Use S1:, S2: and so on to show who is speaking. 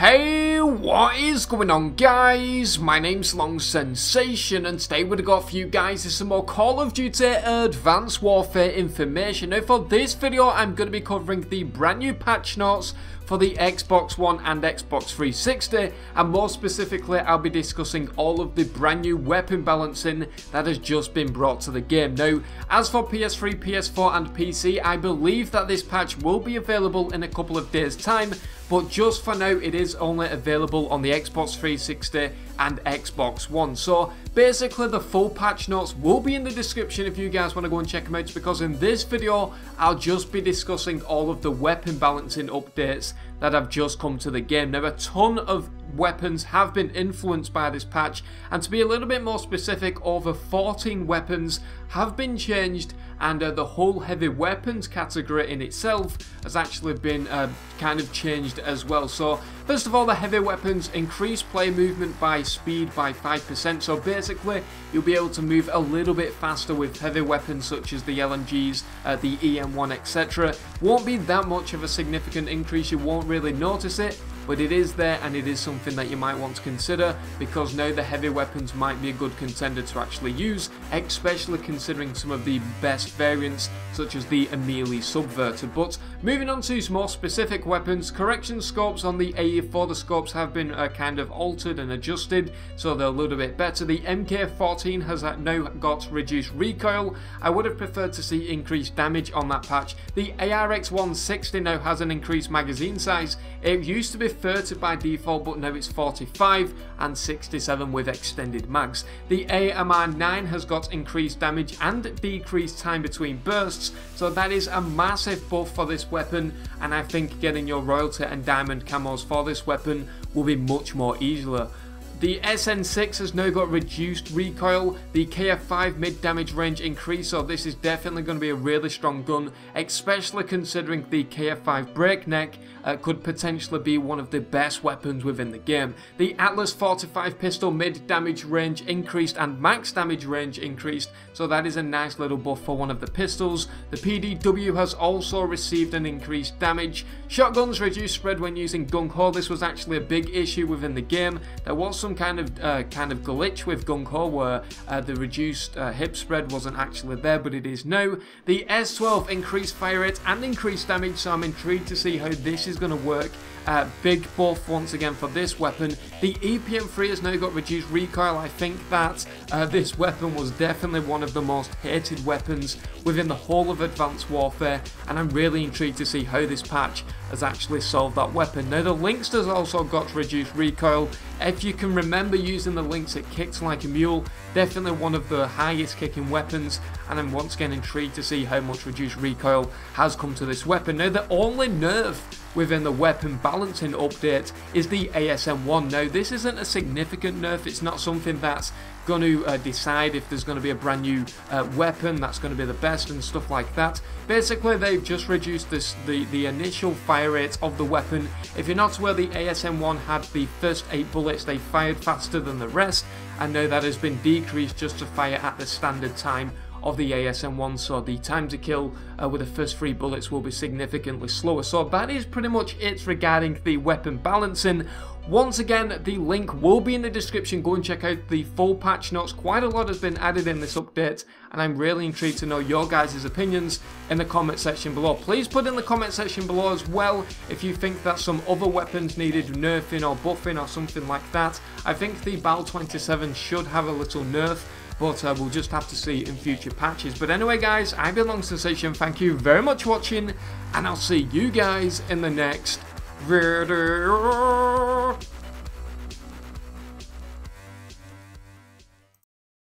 S1: Hey, what is going on, guys? My name's Long Sensation, and today we've got for you guys is some more Call of Duty Advanced Warfare information. Now, for this video, I'm going to be covering the brand new patch notes for the Xbox One and Xbox 360, and more specifically, I'll be discussing all of the brand new weapon balancing that has just been brought to the game. Now, as for PS3, PS4, and PC, I believe that this patch will be available in a couple of days' time. But just for now, it is only available on the Xbox 360 and Xbox One. So basically, the full patch notes will be in the description if you guys want to go and check them out, because in this video, I'll just be discussing all of the weapon balancing updates that have just come to the game. Now, a ton of weapons have been influenced by this patch, and to be a little bit more specific, over 14 weapons have been changed, and the whole heavy weapons category in itself has actually been kind of changed as well. So first of all, the heavy weapons increase play movement by speed by 5%, so basically you'll be able to move a little bit faster with heavy weapons such as the LMGs, the EM1, etc. Won't be that much of a significant increase, you won't really notice it, but it is there, and it is something that you might want to consider, because now the heavy weapons might be a good contender to actually use, especially considering some of the best variants such as the melee subverter. But moving on to some more specific weapons, correction scopes on the AE4, the scopes have been kind of altered and adjusted, so they're a little bit better. The MK14 has now got reduced recoil. I would have preferred to see increased damage on that patch. The ARX160 now has an increased magazine size. It used to be 30 by default, but now it's 45 and 67 with extended mags. The AMR9 has got increased damage and decreased time between bursts, so that is a massive buff for this weapon, and I think getting your royalty and diamond camos for this weapon will be much more easier. The SN6 has now got reduced recoil, the KF5 mid damage range increase, so this is definitely going to be a really strong gun, especially considering the KF5 breakneck could potentially be one of the best weapons within the game. The Atlas 45 pistol mid damage range increased and max damage range increased, so that is a nice little buff for one of the pistols. The PDW has also received an increased damage. Shotguns reduced spread when using Gung Ho. This was actually a big issue within the game. There was some kind of glitch with Gung Ho where the reduced hip spread wasn't actually there, but it is now. The S12 increased fire rate and increased damage, so I'm intrigued to see how this is going to work. Big buff once again for this weapon. The EPM3 has now got reduced recoil. I think that this weapon was definitely one of the most hated weapons within the whole of Advanced Warfare, and I'm really intrigued to see how this patch has actually solved that weapon. Now, the Lynx has also got reduced recoil. If you can remember using the Lynx, it kicks like a mule. Definitely one of the highest kicking weapons, and I'm once again intrigued to see how much reduced recoil has come to this weapon. Now, the only nerf within the weapon balancing update is the ASM1. Now, this isn't a significant nerf, it's not something that's going to decide if there's going to be a brand new weapon that's going to be the best and stuff like that. Basically, they've just reduced the initial fire rate of the weapon. If you're not aware, the ASM1 had the first 8 bullets, they fired faster than the rest, and now that has been decreased just to fire at the standard time of the ASM1, so the time to kill with the first 3 bullets will be significantly slower. So that is pretty much it regarding the weapon balancing. Once again, the link will be in the description. Go and check out the full patch notes. Quite a lot has been added in this update, and I'm really intrigued to know your guys' opinions in the comment section below. Please put in the comment section below as well if you think that some other weapons needed nerfing or buffing or something like that. I think the BAL 27 should have a little nerf, but we'll just have to see in future patches. But anyway, guys, I've been Long Sensation. Thank you very much for watching, and I'll see you guys in the next video.